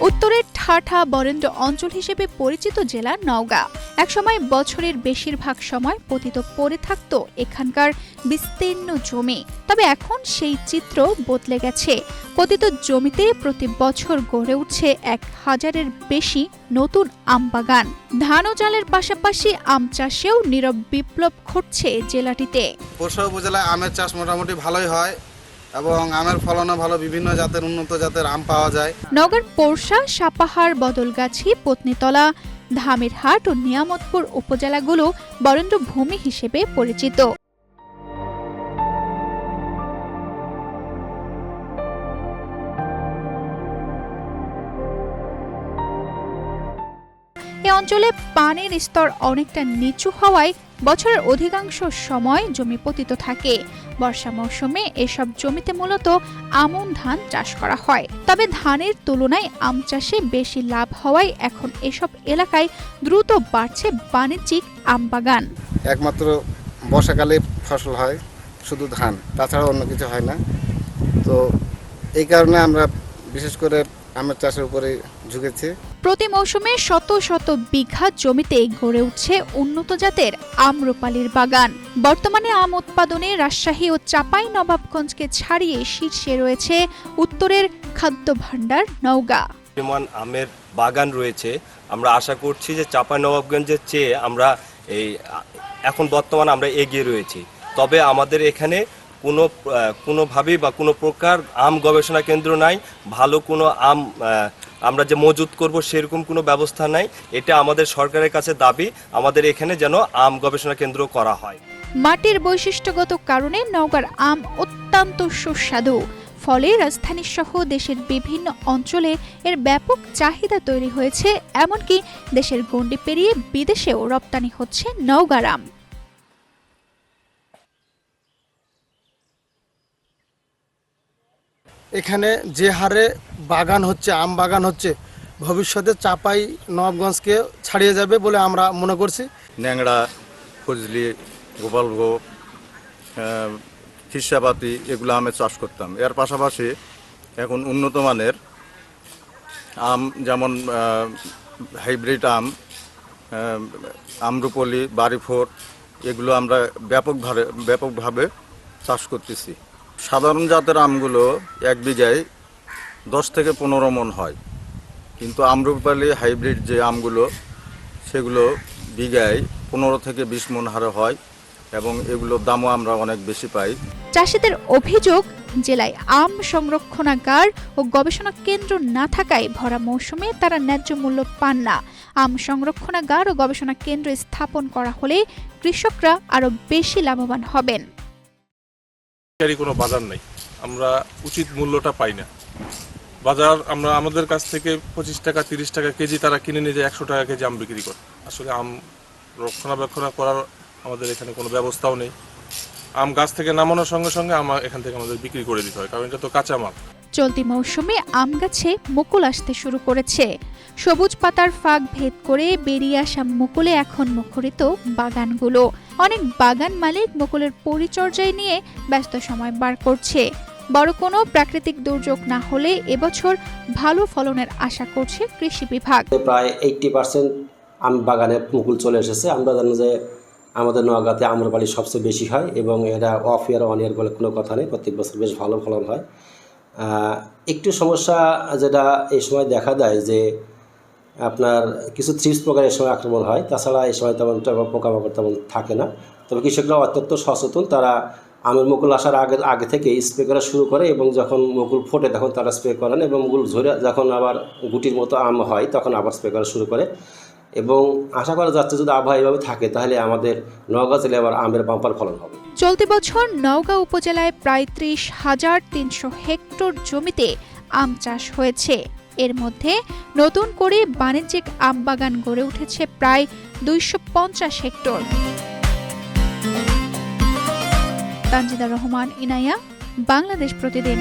উত্তরের ঠাঠা বরেন্দ্র অঞ্চল হিসেবে পরিচিত জেলা নওগাঁ। একসময় বছরের বেশিরভাগ সময় পতিত পড়ে থাকত এখানকার বিস্তীর্ণ জমি। তবে এখন সেই চিত্র বদলে গেছে। পতিত জমিতে প্রতি বছর গড়ে উঠছে 1000-এর বেশি নতুন আম বাগান। ধান ও চালের পাশাপাশি আম চাষেও নীরব বিপ্লব ঘটছে জেলাটিতে। পোরশা উপজেলায় আমের চাষ মোটামুটি ভালোই হয় এবং আমের ফলনও ভালো, বিভিন্ন জাতের উন্নত জাতের আম পাওয়া যায়। নওগাঁর পোরশা, সাপাহার, বদলগাছি, পত্নীতলা, ধামেরহাট ও নিয়ামতপুর উপজেলাগুলো বরেন্দ্র ভূমি হিসেবে পরিচিত। এ অঞ্চলে পানির স্তর অনেকটা নিচু হওয়ায় বছরের অধিকাংশ সময় জমি পতিত থাকে। বর্ষা মৌসুমে এসব জমিতে মূলত আমন ধান চাষ করা হয়। তবে ধানের তুলনায় আম চাষে বেশি লাভ হওয়ায় এখন এসব এলাকায় দ্রুত বাড়ছে বাণিজ্যিক আম বাগান। একমাত্র বর্ষাকালে ফসল হয় শুধু ধান, তাছাড়া অন্য কিছু হয় না। তো এই কারণে আমরা বিশেষ করে আমের চাষের উপরে ঝুঁকেছি। প্রতি মৌসুমে শত শত বিঘা জমিতে গড়ে উঠছে উন্নত জাতের আম্রপালির বাগান। বর্তমানে আম উৎপাদনে রাজশাহী ও চাঁপাইনবাবগঞ্জকে ছাড়িয়ে শীর্ষে রয়েছে উত্তরের খাদ্য ভাণ্ডার নওগাঁ। পরিমাণ আমের বাগান রয়েছে। আমরা আশা করছি যে চাঁপাইনবাবগঞ্জের চেয়ে আমরা এখন বর্তমানে আমরা এগিয়ে রয়েছি। তবে আমাদের এখানে কোনোভাবেই বা কোনো প্রকার আম গবেষণা কেন্দ্র নাই। ভালো কোনো আম আমরা যে মজুত করব সেরকম কোনো ব্যবস্থা নাই। এটা আমাদের সরকারের কাছে দাবি, আমাদের এখানে যেন আম গবেষণা কেন্দ্র করা হয়। মাটির বৈশিষ্ট্যগত কারণে নওগাঁর আম অত্যন্ত সুস্বাদু। ফলে রাজধানী সহ দেশের বিভিন্ন অঞ্চলে এর ব্যাপক চাহিদা তৈরি হয়েছে। এমনকি দেশের গণ্ডি পেরিয়ে বিদেশেও রপ্তানি হচ্ছে নওগাঁর আম। এখানে যে হারে বাগান হচ্ছে, আম বাগান হচ্ছে, ভবিষ্যতে চাঁপাইনবাবগঞ্জকে ছাড়িয়ে যাবে বলে আমরা মনে করছি। ন্যাংড়া, ফজলি, গোপালভোগ, খিরসাপাতি এগুলো আমের চাষ করতাম। এর পাশাপাশি এখন উন্নত মানের আম, যেমন হাইব্রিড আম, আম্রপলি, বাড়িফোর, এগুলো আমরা ব্যাপকভাবে চাষ করতেছি। সাধারণ জাতের আমগুলো এক বিঘায় 10 থেকে 15 মণ হয়, কিন্তু আম্রপালি হাইব্রিড যে আমগুলো সেগুলো বিঘায় 15 থেকে 20 মণ হারে হয় এবং এগুলোর দামও আমরা অনেক বেশি পাই। চাষিদের অভিযোগ, জেলায় আম সংরক্ষণাগার ও গবেষণা কেন্দ্র না থাকায় ভরা মৌসুমে তারা ন্যায্য মূল্য পান না। আম সংরক্ষণাগার ও গবেষণা কেন্দ্র স্থাপন করা হলে কৃষকরা আরো বেশি লাভবান হবেন। কোনো বাজার নাই, আমরা উচিত মূল্যটা পাই না। বাজার আমরা আমাদের কাছ থেকে 25 টাকা 30 টাকা কেজি তারা কিনে নিয়ে যায় 100 টাকা কেজি আম বিক্রি করে। আসলে আম রক্ষণাবেক্ষণ করার আমাদের এখানে কোনো ব্যবস্থাও নেই। আম গাছ থেকে নামানোর সঙ্গে সঙ্গে এখান থেকে আমাদের বিক্রি করে দিতে হয়, কারণ এটা তো কাঁচা মাল। চলতি মৌসুমে আম গাছে মুকুল আসতে শুরু করেছে। সবুজ পাতার ফাঁক ভেদ করে বেরিয়ে আসা মুকুলে এখন মুখরিত বাগানগুলো। অনেক বাগান মালিক মুকুলের পরিচর্যায় নিয়ে ব্যস্ত সময় বার করছে। বড় কোনো প্রাকৃতিক দুর্যোগ না হলে এবছর ভালো ফলনের আশা করছে কৃষি বিভাগ। প্রায় 80% আম বাগানে মুকুল চলে এসেছে। আমরা জানি যে আমাদের নওগাঁতে আম্রপালি সবচেয়ে বেশি হয় এবং এটা অফ ইয়ার অন ইয়ার বলে কোনো কথা নেই, প্রত্যেক বছর বেশ ভালো ফলন হয়। একটু সমস্যা যেটা এই সময় দেখা দেয় যে আপনার কিছু থ্রিপস পোকার এই সময় আক্রমণ হয়, তাছাড়া এই সময় তেমন পোকামাকড় তেমন থাকে না। তবে কৃষকরা অত্যন্ত সচেতন, তারা আমের মুকুল আসার আগে থেকে স্প্রে করা শুরু করে এবং যখন মুকুল ফোটে তখন তারা স্প্রে করেন এবং মুকুল ঝরে যখন আবার গুটির মতো আম হয় তখন আবার স্প্রে করা শুরু করে। এবং আশা করা যাচ্ছে যদি আবহাওয়া এভাবে থাকে তাহলে আমাদের নওগাঁ জেলায় আবার আমের বাম্পার ফলন হবে। চলতি বছর নওগাঁ উপজেলায় প্রায় 30,300 হেক্টর জমিতে আম চাষ হয়েছে। এর মধ্যে নতুন করে বাণিজ্যিক আম বাগান গড়ে উঠেছে প্রায় 250 হেক্টর। তানজিদা রহমান, ইনায়া, বাংলাদেশ প্রতিদিন।